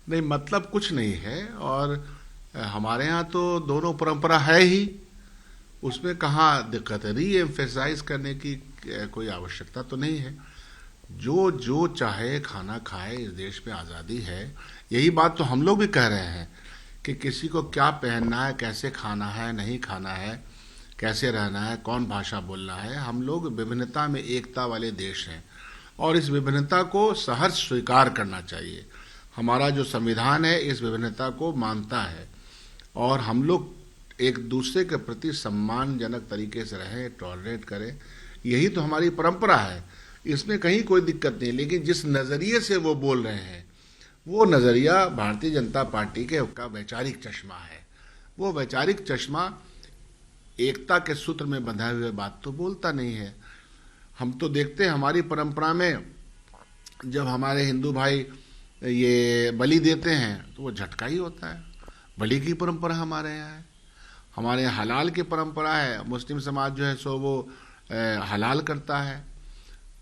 नहीं, मतलब कुछ नहीं है। और हमारे यहाँ तो दोनों परंपरा है ही, उसमें कहाँ दिक्कत है। री एम्फेसाइज करने की कोई आवश्यकता तो नहीं है। जो जो चाहे खाना खाए, इस देश में आज़ादी है। यही बात तो हम लोग भी कह रहे हैं कि किसी को क्या पहनना है, कैसे खाना है, नहीं खाना है, कैसे रहना है, कौन भाषा बोलना है। हम लोग विभिन्नता में एकता वाले देश हैं और इस विभिन्नता को सहर्ष स्वीकार करना चाहिए। हमारा जो संविधान है इस विभिन्नता को मानता है और हम लोग एक दूसरे के प्रति सम्मानजनक तरीके से रहें, टॉलरेट करें। यही तो हमारी परंपरा है, इसमें कहीं कोई दिक्कत नहीं। लेकिन जिस नज़रिए से वो बोल रहे हैं, वो नज़रिया भारतीय जनता पार्टी के का वैचारिक चश्मा है। वो वैचारिक चश्मा एकता के सूत्र में बंधा हुए बात तो बोलता नहीं है। हम तो देखते हैं हमारी परंपरा में, जब हमारे हिंदू भाई ये बलि देते हैं तो वो झटका ही होता है। बलि की परंपरा हमारे यहाँ है। हमारे यहाँ हलाल की परंपरा है, मुस्लिम समाज जो है सो वो हलाल करता है।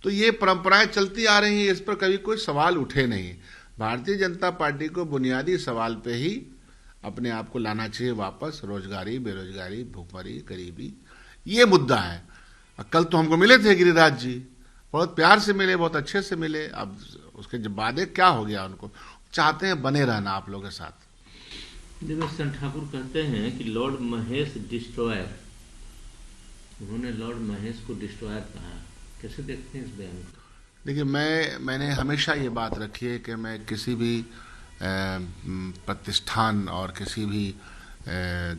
तो ये परंपराएं चलती आ रही हैं, इस पर कभी कोई सवाल उठे नहीं। भारतीय जनता पार्टी को बुनियादी सवाल पे ही अपने आप को लाना चाहिए वापस। रोजगारी, बेरोजगारी, भूखमरी, गरीबी, ये मुद्दा है। कल तो हमको मिले थे गिरिराज जी, बहुत प्यार से मिले, बहुत अच्छे से मिले। अब उसके जब बाद क्या हो गया, उनको चाहते हैं बने रहना आप लोगों के साथ। देवेश ठाकुर कहते हैं कि लॉर्ड महेश डिस्ट्रॉयर, उन्होंने लॉर्ड महेश को डिस्ट्रॉयर कहा। कैसे देखते हैं इस बयान को? देखिए, मैंने हमेशा ये बात रखी है कि मैं किसी भी प्रतिष्ठान और किसी भी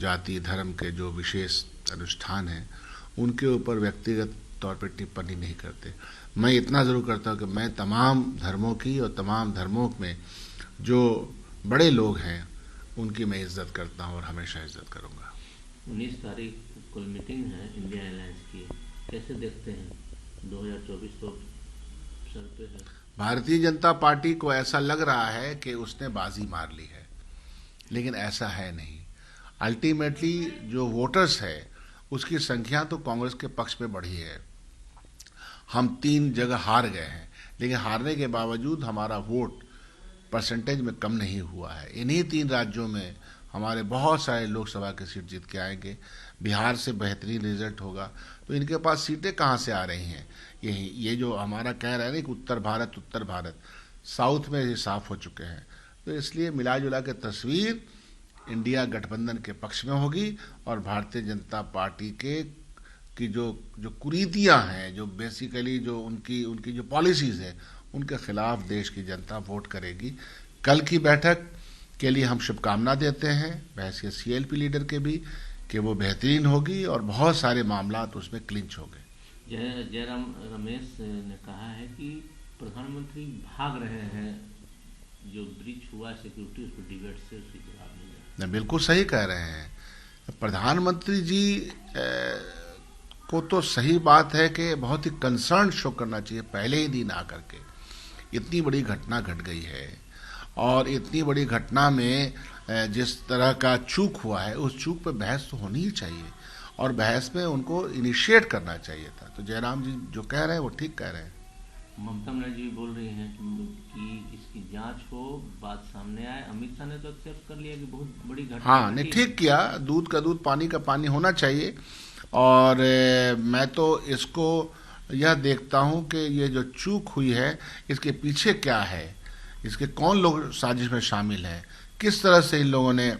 जाति धर्म के जो विशेष अनुष्ठान हैं उनके ऊपर व्यक्तिगत तौर पर टिप्पणी नहीं करते। मैं इतना ज़रूर करता हूँ कि मैं तमाम धर्मों की और तमाम धर्मों में जो बड़े लोग हैं उनकी मैं इज्जत करता हूँ और हमेशा इज्जत करूँगा। 19 तारीख को मीटिंग है इंडिया अलायंस की, कैसे देखते हैं? 2024 तो सर पे है। भारतीय जनता पार्टी को ऐसा लग रहा है कि उसने बाजी मार ली है, लेकिन ऐसा है नहीं। अल्टीमेटली जो वोटर्स है उसकी संख्या तो कांग्रेस के पक्ष में बढ़ी है। हम 3 जगह हार गए हैं, लेकिन हारने के बावजूद हमारा वोट परसेंटेज में कम नहीं हुआ है। इन्हीं 3 राज्यों में हमारे बहुत सारे लोकसभा के सीट जीत के आएंगे। बिहार से बेहतरीन रिजल्ट होगा। तो इनके पास सीटें कहाँ से आ रही हैं? यही ये जो हमारा कह रहे हैं ना कि उत्तर भारत, साउथ में ये साफ हो चुके हैं। तो इसलिए मिला जुला के तस्वीर इंडिया गठबंधन के पक्ष में होगी और भारतीय जनता पार्टी के की जो कुरीतियां हैं, जो बेसिकली जो उनकी जो पॉलिसीज है, उनके खिलाफ देश की जनता वोट करेगी। कल की बैठक के लिए हम शुभकामना देते हैं बहसीत सीएलपी लीडर के भी, कि वो बेहतरीन होगी और बहुत सारे मामला तो उसमें क्लिंच हो गए। जयराम रमेश ने कहा है कि प्रधानमंत्री भाग रहे हैं, जो ब्रीच हुआ सिक्योरिटी उस पर डिबेट से उसकी जवाब नहीं। बिल्कुल सही कह रहे हैं प्रधानमंत्री जी को। तो सही बात है कि बहुत ही कंसर्न शो करना चाहिए पहले ही दिन आकर के। इतनी बड़ी घटना घट गई है और इतनी बड़ी घटना में जिस तरह का चूक हुआ है, उस चूक पे बहस तो होनी ही चाहिए और बहस में उनको इनिशिएट करना चाहिए था। तो जयराम जी जो कह रहे हैं वो ठीक कह रहे हैं। ममता बनर्जी भी बोल रही हैं कि इसकी जांच हो, बात सामने आए। अमित शाह ने तो एक्सेप्ट कर लिया कि बहुत बड़ी घटना। हाँ, नहीं, ठीक किया। दूध का दूध, पानी का पानी होना चाहिए। और मैं तो इसको यह देखता हूँ कि ये जो चूक हुई है इसके पीछे क्या है, इसके कौन लोग साजिश में शामिल हैं, किस तरह से इन लोगों ने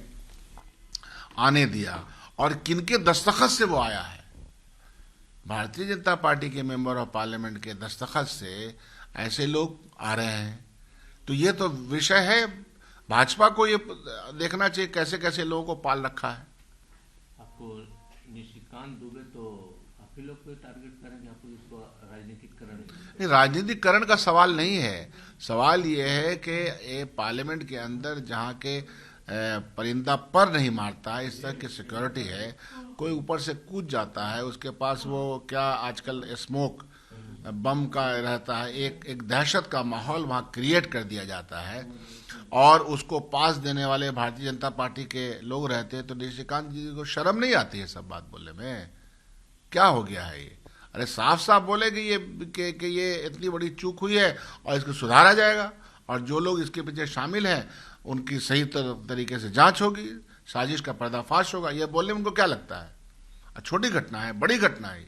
आने दिया और किनके दस्तखत से वो आया है। भारतीय जनता पार्टी के मेंबर ऑफ पार्लियामेंट के दस्तखत से ऐसे लोग आ रहे हैं। तो ये तो विषय है, भाजपा को ये देखना चाहिए कैसे कैसे लोगों को पाल रखा है। आपको निशिकांत दुबे तो आप ही लोग को टारगेट करेंगे, आपको इसको राजनीतिकरण? नहीं, राजनीतिकरण का सवाल नहीं है। सवाल ये है कि ये पार्लियामेंट के अंदर जहाँ के परिंदा पर नहीं मारता है, इस तरह की सिक्योरिटी है, कोई ऊपर से कूद जाता है, उसके पास वो क्या आजकल स्मोक बम का रहता है, एक दहशत का माहौल वहाँ क्रिएट कर दिया जाता है और उसको पास देने वाले भारतीय जनता पार्टी के लोग रहते हैं। तो निशिकांत जी को शर्म नहीं आती है सब बात बोलने में? क्या हो गया है ये? अरे साफ साफ बोले कि ये इतनी बड़ी चूक हुई है और इसको सुधारा जाएगा और जो लोग इसके पीछे शामिल हैं उनकी सही तरीके से जांच होगी, साजिश का पर्दाफाश होगा। ये बोलने में उनको क्या लगता है? छोटी घटना है, बड़ी घटना है।